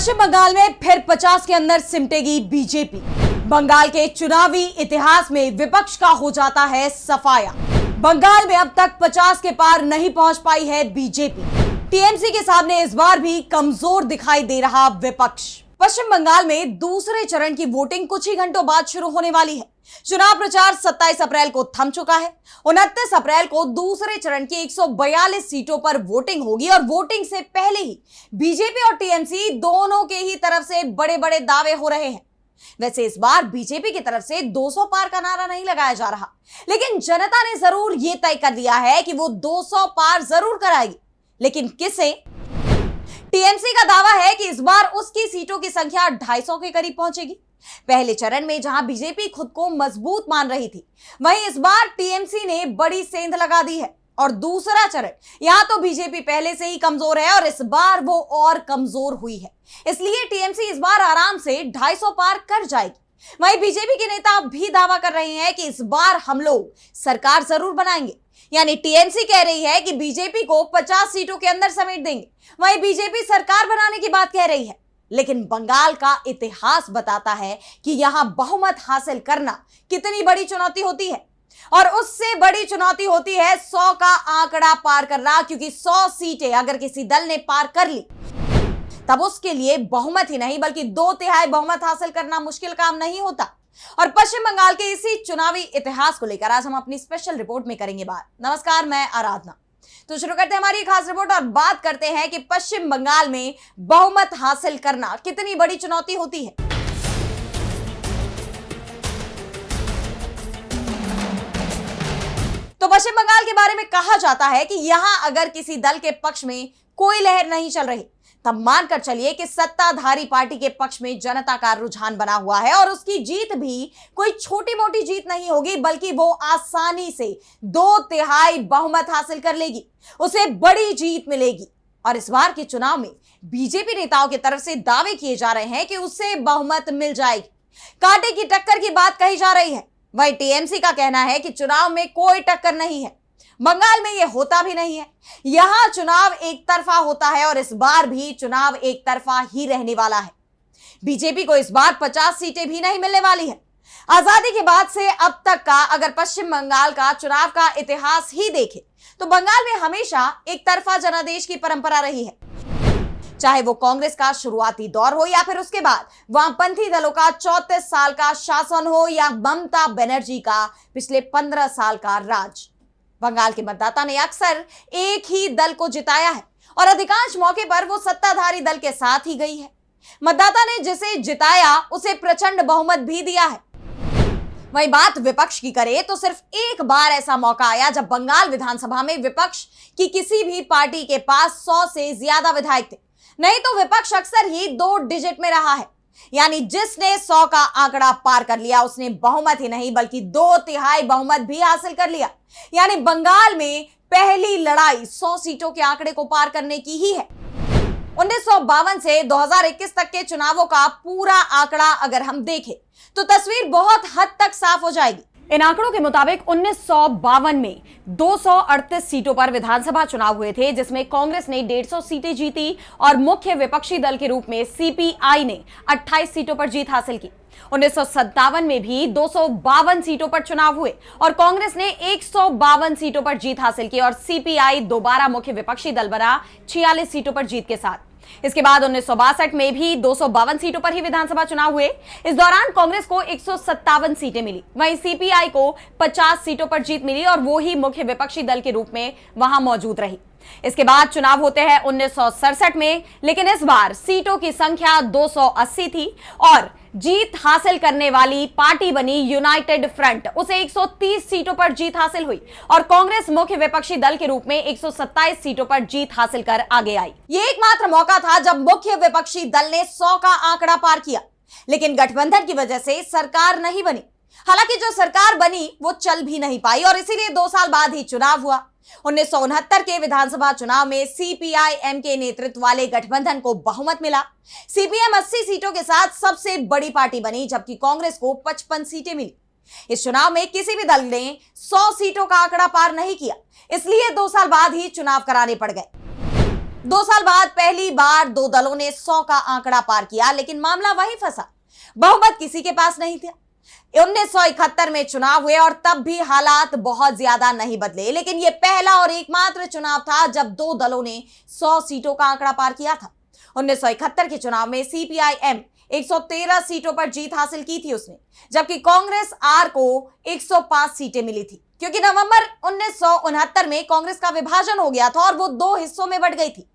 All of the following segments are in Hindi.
पश्चिम बंगाल में फिर 50 के अंदर सिमटेगी बीजेपी। बंगाल के चुनावी इतिहास में विपक्ष का हो जाता है सफाया। बंगाल में अब तक 50 के पार नहीं पहुंच पाई है बीजेपी। टीएमसी के सामने इस बार भी कमजोर दिखाई दे रहा विपक्ष। पश्चिम बंगाल में दूसरे चरण की वोटिंग कुछ ही घंटों बाद शुरू होने वाली है। चुनाव प्रचार 27 अप्रैल को थम चुका है। 29 अप्रैल को दूसरे चरण की 142 सीटों पर वोटिंग होगी और वोटिंग से पहले ही बीजेपी और टीएमसी दोनों के ही तरफ से बड़े बड़े दावे हो रहे हैं। वैसे इस बार बीजेपी की तरफ से 200 पार का नारा नहीं लगाया जा रहा, लेकिन जनता ने जरूर यह तय कर लिया है कि वो 200 पार जरूर कराएगी। लेकिन किसे? टीएमसी का दावा है कि इस बार उसकी सीटों की संख्या 250 के करीब पहुंचेगी। पहले चरण में जहां बीजेपी खुद को मजबूत मान रही थी, वहीं इस बार टीएमसी ने बड़ी सेंध लगा दी है। और दूसरा चरण, यहां तो बीजेपी पहले से ही कमजोर है और इस बार वो और कमजोर हुई है। इसलिए टीएमसी इस बार आराम से 250 पार कर जाएगी। वहीं बीजेपी के नेता भी दावा कर रहे हैं कि इस बार हम लोग सरकार जरूर बनाएंगे। यानी टीएमसी कह रही है कि बीजेपी को 50 सीटों के अंदर समेट देंगे, वहीं बीजेपी सरकार बनाने की बात कह रही है। लेकिन बंगाल का इतिहास बताता है कि यहां बहुमत हासिल करना कितनी बड़ी चुनौती होती है, और उससे बड़ी चुनौती होती है 100 का आंकड़ा पार करना। क्योंकि 100 सीटें अगर किसी दल ने पार कर ली, तब उसके लिए बहुमत ही नहीं बल्कि 2/3 बहुमत हासिल करना मुश्किल काम नहीं होता। और पश्चिम बंगाल के इसी चुनावी इतिहास को लेकर आज हम अपनी स्पेशल रिपोर्ट में करेंगे बात। नमस्कार, मैं आराधना। तो शुरू करते हैं हमारी खास रिपोर्ट और बात करते हैं कि पश्चिम बंगाल में बहुमत हासिल करना कितनी बड़ी चुनौती होती है। तो पश्चिम बंगाल के बारे में कहा जाता है कि यहां अगर किसी दल के पक्ष में कोई लहर नहीं चल रही, तब मानकर चलिए कि सत्ताधारी पार्टी के पक्ष में जनता का रुझान बना हुआ है और उसकी जीत भी कोई छोटी मोटी जीत नहीं होगी, बल्कि वो आसानी से 2/3 बहुमत हासिल कर लेगी, उसे बड़ी जीत मिलेगी। और इस बार के चुनाव में बीजेपी नेताओं की तरफ से दावे किए जा रहे हैं कि उससे बहुमत मिल जाएगी। कांटे की टक्कर की बात कही जा रही है। वहीं टीएमसी का कहना है कि चुनाव में कोई टक्कर नहीं है। बंगाल में यह होता भी नहीं है। यहां चुनाव एक तरफा होता है और इस बार भी चुनाव एक तरफा ही रहने वाला है। बीजेपी को इस बार 50 सीटें भी नहीं मिलने वाली है। आजादी के बाद से अब तक का अगर पश्चिम बंगाल का चुनाव का इतिहास ही देखें, तो बंगाल में हमेशा एक तरफा जनादेश की परंपरा रही है। चाहे वो कांग्रेस का शुरुआती दौर हो या फिर उसके बाद वामपंथी दलों का 34 साल का शासन हो या ममता बनर्जी का पिछले 15 साल का राज। बंगाल के मतदाता ने अक्सर एक ही दल को जिताया है और अधिकांश मौके पर वो सत्ताधारी दल के साथ ही गई है। मतदाता ने जिसे जिताया उसे प्रचंड बहुमत भी दिया है। वही बात विपक्ष की करे तो सिर्फ एक बार ऐसा मौका आया जब बंगाल विधानसभा में विपक्ष की किसी भी पार्टी के पास 100 से ज्यादा विधायक थे। नहीं तो विपक्ष अक्सर ही 2 डिजिट में रहा है। यानी जिसने 100 का आंकड़ा पार कर लिया उसने बहुमत ही नहीं बल्कि 2/3 बहुमत भी हासिल कर लिया। यानी बंगाल में पहली लड़ाई 100 सीटों के आंकड़े को पार करने की ही है। 1952 से 2021 तक के चुनावों का पूरा आंकड़ा अगर हम देखें तो तस्वीर बहुत हद तक साफ हो जाएगी। इन आंकड़ों के मुताबिक 1952 में 238 सीटों पर विधानसभा चुनाव हुए थे, जिसमें कांग्रेस ने 150 सीटें जीती और मुख्य विपक्षी दल के रूप में सीपीआई ने 28 सीटों पर जीत हासिल की। 1957 में भी 252 सीटों पर चुनाव हुए और कांग्रेस ने 152 सीटों पर जीत हासिल की और सीपीआई दोबारा मुख्य विपक्षी दल बना 46 सीटों पर जीत के साथ। इसके बाद 1962 में भी 252 सीटों पर ही विधानसभा चुनाव हुए। इस दौरान कांग्रेस को 157 सीटें मिली, वहीं सीपीआई को 50 सीटों पर जीत मिली और वो ही मुख्य विपक्षी दल के रूप में वहां मौजूद रही। इसके बाद चुनाव होते हैं 1967 में, लेकिन इस बार सीटों की संख्या 280 थी और जीत हासिल करने वाली पार्टी बनी यूनाइटेड फ्रंट। उसे 130 सीटों पर जीत हासिल हुई और कांग्रेस मुख्य विपक्षी दल के रूप में 127 सीटों पर जीत हासिल कर आगे आई। ये एकमात्र मौका था जब मुख्य विपक्षी दल ने 100 का आंकड़ा पार किया, लेकिन गठबंधन की वजह से सरकार नहीं बनी। हालांकि जो सरकार बनी वो चल भी नहीं पाई और इसीलिए 2 साल बाद ही चुनाव हुआ। 1969 के विधानसभा चुनाव में सीपीआई-एम के नेतृत्व वाले गठबंधन को बहुमत मिला। सीपीएम 80 सीटों के साथ सबसे बड़ी पार्टी बनी, जबकि कांग्रेस को 55 सीटें मिली। इस चुनाव में किसी भी दल ने 100 सीटों का आंकड़ा पार नहीं किया, इसलिए 2 साल बाद ही चुनाव कराने पड़ गए। 2 साल बाद पहली बार दो दलों ने 100 का आंकड़ा पार किया, लेकिन मामला वहीं फंसा। बहुमत किसी के पास नहीं था। 1971 में चुनाव हुए और तब भी हालात बहुत ज्यादा नहीं बदले, लेकिन यह पहला और एकमात्र चुनाव था जब दो दलों ने 100 सीटों का आंकड़ा पार किया था। 1971 के चुनाव में सीपीआई-एम 113 सीटों पर जीत हासिल की थी उसने, जबकि कांग्रेस आर को 105 सीटें मिली थी, क्योंकि नवंबर 1969 में कांग्रेस का विभाजन हो गया था और वो 2 हिस्सों में बंट गई थी।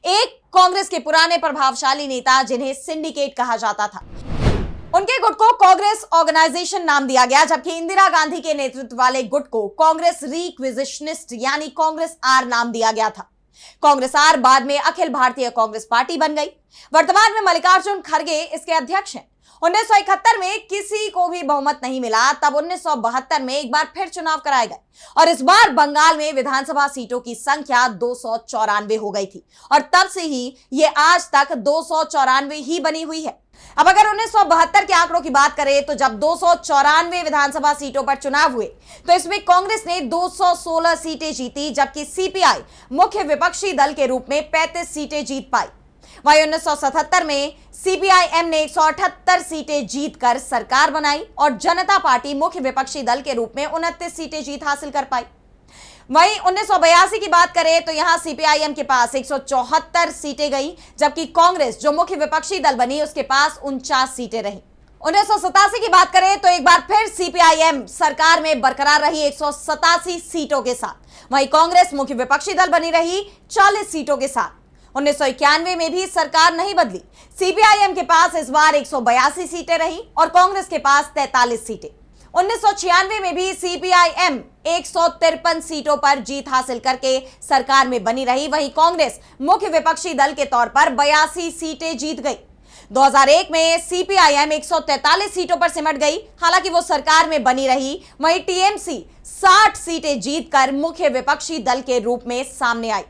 एक कांग्रेस के पुराने प्रभावशाली नेता, जिन्हें सिंडिकेट कहा जाता था, उनके गुट को कांग्रेस ऑर्गेनाइजेशन नाम दिया गया, जबकि इंदिरा गांधी के नेतृत्व वाले गुट को कांग्रेस रिक्विजिशनिस्ट यानी कांग्रेस आर नाम दिया गया था। कांग्रेस आर बाद में अखिल भारतीय कांग्रेस पार्टी बन गई। वर्तमान में मल्लिकार्जुन खड़गे इसके अध्यक्ष हैं। 1971 में किसी को भी बहुमत नहीं मिला, तब 1972 में एक बार फिर चुनाव कराए गए और इस बार बंगाल में विधानसभा सीटों की संख्या 294 हो गई थी और तब से ही ये आज तक 294 ही बनी हुई है। अब अगर 1972 के आंकड़ों की बात करें तो जब 294 विधानसभा सीटों पर चुनाव हुए तो इसमें कांग्रेस ने 216 सीटें जीती, जबकि सीपीआई मुख्य विपक्षी दल के रूप में 35 सीटें जीत पाई। वहीं 1977 में सीपीआई-एम ने 178 सीटें जीतकर सरकार बनाई और जनता पार्टी मुख्य विपक्षी दल के रूप में 29 सीटें जीत हासिल कर पाई। वहीं 1982 की बात करें तो यहां सीपीआई-एम के पास 174 सीटें गई, जबकि कांग्रेस जो मुख्य विपक्षी दल बनी उसके पास 49 सीटें रही। 1987 की बात करें तो एक बार फिर सीपीआई-एम सरकार में बरकरार रही 187 सीटों के साथ। वहीं कांग्रेस मुख्य विपक्षी दल बनी रही 40 सीटों के साथ। 1991 में भी सरकार नहीं बदली। सीपीआई-एम के पास इस बार 182 सीटें रही और कांग्रेस के पास 43 सीटें। 1996 में भी सीपीआई-एम 153 सीटों पर जीत हासिल करके सरकार में बनी रही। वहीं कांग्रेस मुख्य विपक्षी दल के तौर पर 82 सीटें जीत गई। 2001 में सीपीआई-एम 143 सीटों पर सिमट गई, हालांकि वो सरकार में बनी रही। वहीं टीएमसी 60 सीटें जीतकर मुख्य विपक्षी दल के रूप में सामने आई।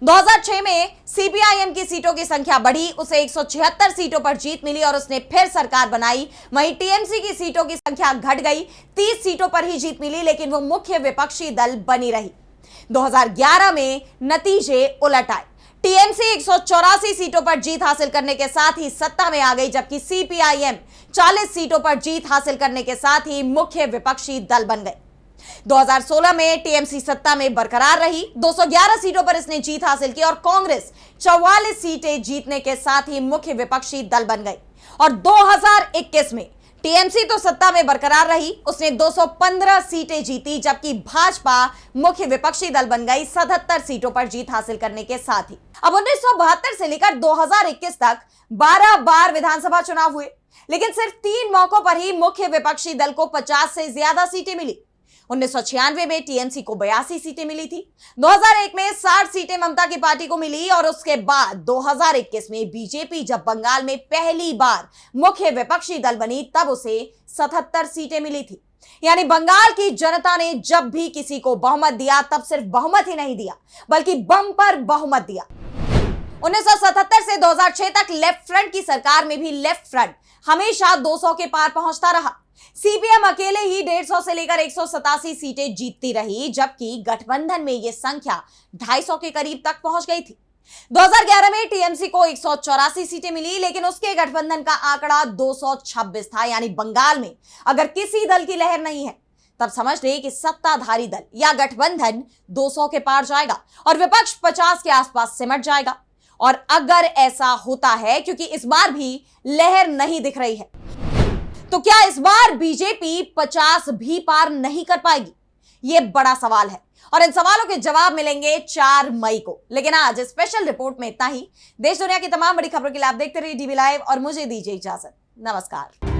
2006 में सीपीआई-एम की सीटों की संख्या बढ़ी, उसे 176 सीटों पर जीत मिली और उसने फिर सरकार बनाई। वहीं टीएमसी की सीटों की संख्या घट गई, 30 सीटों पर ही जीत मिली, लेकिन वो मुख्य विपक्षी दल बनी रही। 2011 में नतीजे उलट आए। टीएमसी 184 सीटों पर जीत हासिल करने के साथ ही सत्ता में आ गई, जबकि सीपीआई-एम 40 सीटों पर जीत हासिल करने के साथ ही मुख्य विपक्षी दल बन गए। 2016 में टीएमसी सत्ता में बरकरार रही, 211 सीटों पर इसने जीत हासिल की और कांग्रेस 44 सीटें जीतने के साथ ही मुख्य विपक्षी दल बन गई। और 2021 में टीएमसी तो सत्ता में बरकरार रही, उसने 215 सीटें जीती, जबकि भाजपा मुख्य विपक्षी दल बन गई 77 सीटों पर जीत हासिल करने के साथ ही। अब 1972 से लेकर 2021 तक 12 बार विधानसभा चुनाव हुए, लेकिन सिर्फ 3 मौकों पर ही मुख्य विपक्षी दल को 50 से ज्यादा सीटें मिली। 1996 में टीएमसी को 82 सीटें मिली थी। 2001 में 60 सीटें ममता की पार्टी को मिली और उसके बाद 2021 में बीजेपी जब बंगाल में पहली बार मुख्य विपक्षी दल बनी तब उसे 77 सीटें मिली थी। यानी बंगाल की जनता ने जब भी किसी को बहुमत दिया तब सिर्फ बहुमत ही नहीं दिया, बल्कि बम्पर बहुमत दिया। 1977 से 2006 तक लेफ्ट फ्रंट की सरकार में भी लेफ्ट फ्रंट हमेशा 200 के पार पहुंचता रहा। सीपीएम अकेले ही 150 से लेकर 187 सीटें जीतती रही, जबकि गठबंधन में यह संख्या 250 के करीब तक पहुंच गई थी। 2011 में टीएमसी को 184 सीटें मिली, लेकिन उसके गठबंधन का आंकड़ा 226 था। यानी बंगाल में अगर किसी दल की लहर नहीं है तब समझ ले कि सत्ताधारी दल या गठबंधन 200 के पार जाएगा और विपक्ष 50 के आसपास सिमट जाएगा। और अगर ऐसा होता है, क्योंकि इस बार भी लहर नहीं दिख रही है, तो क्या इस बार बीजेपी 50 भी पार नहीं कर पाएगी? यह बड़ा सवाल है और इन सवालों के जवाब मिलेंगे 4 मई को। लेकिन आज स्पेशल रिपोर्ट में इतना ही। देश दुनिया की तमाम बड़ी खबरों के लिए आप देखते रहिए डीवी लाइव और मुझे दीजिए इजाजत। नमस्कार।